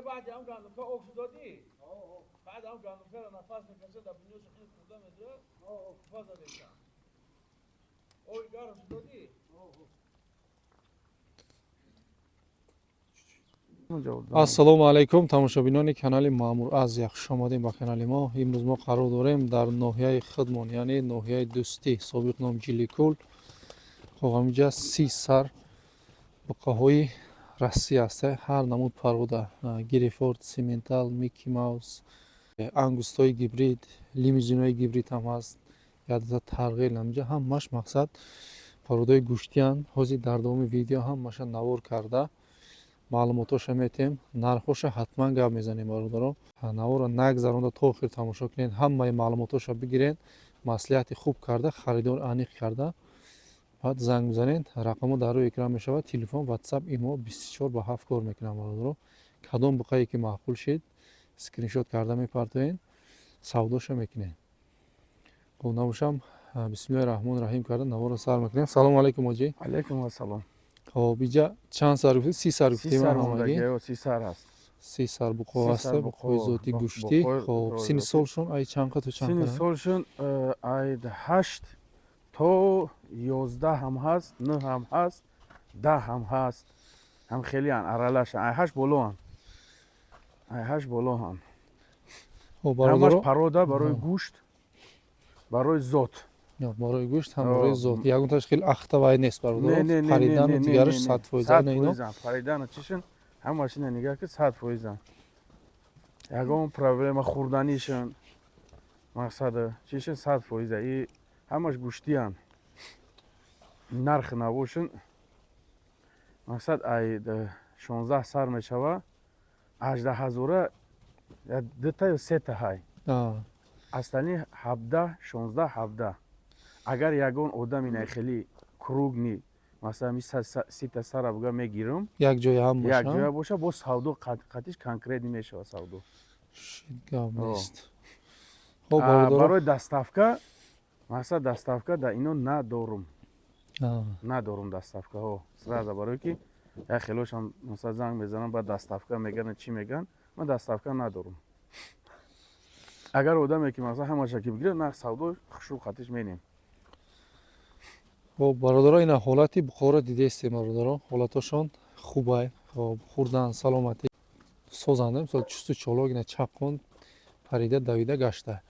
بعد هم قالوا فوق دادی بعد هم قالوا فعلا نفس میکشه در بنیوش خیلی خوده میده فضا دیگه او گارم دادی ассалому алайкум тамошобинони канали маъмур аз яхшуш омадем ба канали мо. имрӯз мо қарор дорем дар ноҳияи худмон яъне ноҳияи дӯстӣ собиқ ном ҷиликӯл хоҳамиҷа 30 сар буқаҳои Россия аст. ҳар намуд парвода грифорд, симентал, мики маус, ангустои гибрид, лимузинои гибрид ҳам ҳаст. ядата тарғел намиҷа ҳамаш мақсад парводаи гӯштиян. ҳозир дар давоми видео ҳамаша навор карда маълумотоша метем, нархоша ҳатман гап мезанем бародарон. Наворро нагзаронда то охир тамошо кунед, ҳамаи маълумотоша бигирен, маслиҳати хуб карда, харидор аниқ карда баъд занг бизанед. Рақамо дар рӯи экран мешавад. Телефон, WhatsApp, имо 24/7 кор мекунам бародарон. Кадом буқае ки маъқул шед, скриншот карда мепартоен, савдоша мекунед. Хуб набошам, бисмиллаҳи раҳмони раҳим карда наворро сар мекунем. Салому алайкум оҷи. Алейкум ассалом. Хоб иҷа чанд сар гуфтед? 30 сар гуфтем ҳамаги. 30 сар аст. 30 сар буқо аст, буқои зоти гӯшти. Хоб сини солшон ай чанд қа ту чанд қа? Сини солшон ай 8 то 11 ҳам ҳаст, 9 ҳам ҳаст, 10 ҳам ҳаст. ҳам хелиан аралаша. Ай 8 болоан. Ай 8 болоан. Хоб ҳамаш бародарон парода барои гӯшт, барои зот. барои гӯшт ҳам барои зот. Ягонташ хеле ахта вай нест бародарон. Харидану дигараш 100% на ино. Харидану чишин ҳамаш ина нигаҳ ки 100%. Ягон проблема хурданишин мақсада чишин 100%. И ҳамаш гӯштиян. Нарх набошин мақсад ай 16 сар мешава 18000 я 2 та ё 3 та ҳай. Астани 17 16 17. Агар ягон одами не хели кругни масалан 30 та сара буга мегирам, як ҷоя ҳам боша. Як ҷоя боша, бо савдо қатиш конкрет мешава савдо. Гап нест. Хоб бародарон барои доставка масалан доставка да ино надорум. Надорум доставкаҳо. Сразу барои ки я хелошам масалан занг мезанам ба доставка меган чӣ меган, ман доставка надорум. Агар одаме ки масалан ҳамаша ки бигирад на савдо хушрӯ қатиш менем. хоб бародарон ина ҳолати буқоро дидестем бародарон. ҳолатошон хубай. хоб хурдан саломатӣ созанда мисол чусту чолок ина чапқон парида давида гашта.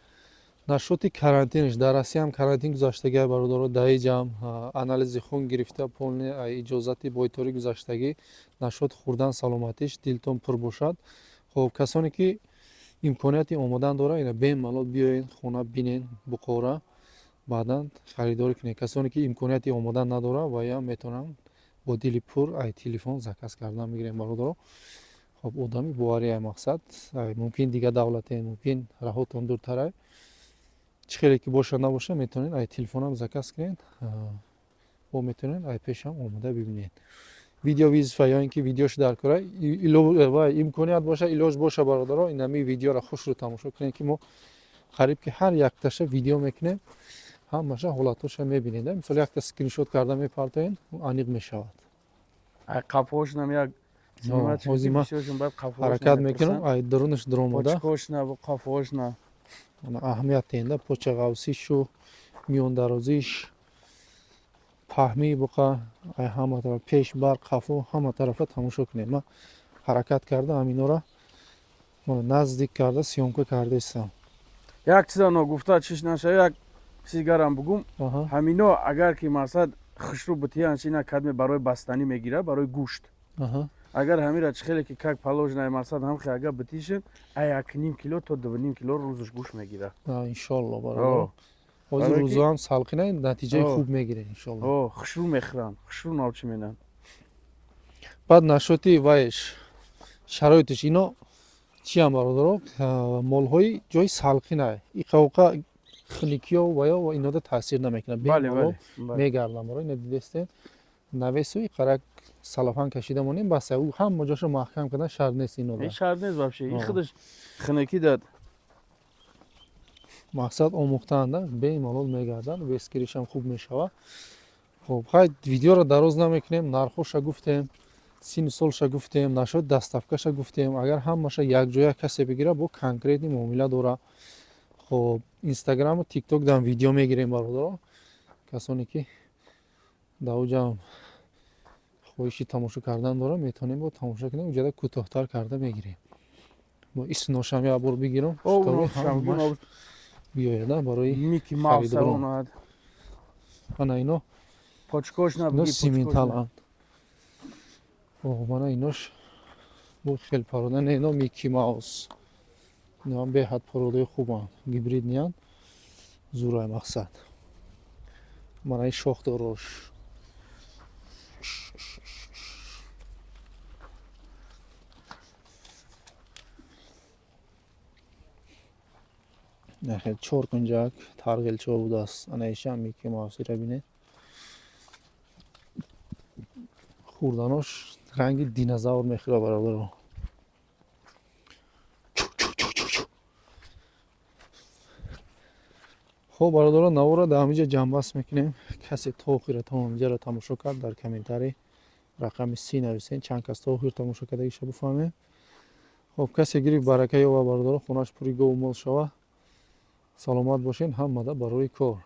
Нашоти карантинаш дар Россия ҳам карантин гузаштагӣ бародарон даиҷам анализи хун гирифта полни иҷозати бойторӣ гузаштагӣ нашот хурдан саломатиш дилтон пур бошад. хоб касоне ки имконияти омодан дора ина бемалол биёен хона бинен буқора баъдан харидорӣ кунед. Касоне ки имконияти омодан надора ва я метавонанд бо дили пур ай телефон заказ кардан мегирем бародарон. хоб одами бовария мақсад мумкин дига давлате мумкин раҳотон дуртарай чӣ хеле ки боша набоша метавонед ай телефонам заказ кунед ва метавонед ай пешам омода бибинед. Видео визифа ё ин ки видеош дар кора ва имконият боша илоҷ боша бародарон инами видеоро хушрӯ тамошо кунед ки мо қариб ки ҳар якташа видео мекунем ҳамаша ҳолатоша мебинед. Мисол якта скриншот карда мепартоен аниқ мешавад. Ай қафошнам як ҳозир ман ҳаракат мекунам ай дурунаш дуромада почкошна бо қафошна аҳамият диҳанда поча ғавсишу миёндарозиш паҳмии буқа ай ҳама тараф пеш бар қафо ҳама тарафа тамошо кунед. ман ҳаракат карда ҳаминора наздик карда сёмка кардаистам. як чиза ногуфта чиш наша як сигарам бугум ҳамино агар ки мақсад хушрӯ бутиян чина кадме барои бастанӣ мегира барои гӯшт. Агар ҳамира чӣ хеле ки как положенае мақсад ҳам хе агар битишин ай 1,5 кило то 2,5 кило рӯзаш гӯшт мегира. Иншолло бародарон. ҳозир рӯзо ҳам салқина натиҷаи хуб мегиред иншолло. хушрӯ мехӯранд, хушрӯ навчӣ менан. баъд нашоти вайш шароитиш ино чиам бародарон молҳои ҷои салқина иқауқа хникиё ва ё ва инода таъсир намекунад. бале Бемалол бале мегардам. Барои ино дидестем навесуи қарак салофан кашида монем баса ӯ ҳама ҷошро маҳкам кардан шарт нест инода. ҳеҷ шарт нест вообще ин Ҳо. худаш хинакӣ дад мақсад омӯхтаанда бемалол мегардад, вескиришам хуб мешавад. Хоб хай видеоро дароз намекунем, нархоша гуфтем, синну солша гуфтем, нашоди дастафкаша гуфтем. Агар ҳамаша якҷоя касе бигира бо конкретни муомила дора. Хоб инстаграму тикток дам видео мегирем бародаро. Касоне ки дар оҷам хоҳиши тамошо кардан дорам, метавонем бо тамошо кунем, уҷада кӯтоҳтар карда мегирем. Бо исношам як бор бигирам, шитоби ҳамаш биёяда барои мики маус харидорон. саронад Ана ино почкош ино набуди сименталанд. Мана инош бо хел парода не ино Мики Маус. Ино беҳад пародаи хубанд. Гибридниянд. Зурай мақсад. Мана ин шохдорош. Нахел 4 кунҷак тарғилчо будааст. Ана ишам Мики Маусиро бинед. хурданош ранги динозавр мехӯра бародаро. хоб бародаро навора дар ҳамиҷа ҷамъбаст мекунем. Касе то охира тамомиҷаро тамошо кард дар комментарӣ рақами 30 нависен чанд кас то охир тамошо кардагиша буфаҳмем. хоб касе гирифт барака ёва бародаро хонаш пури гову мол шава. саломат бошен ҳамада барои кор.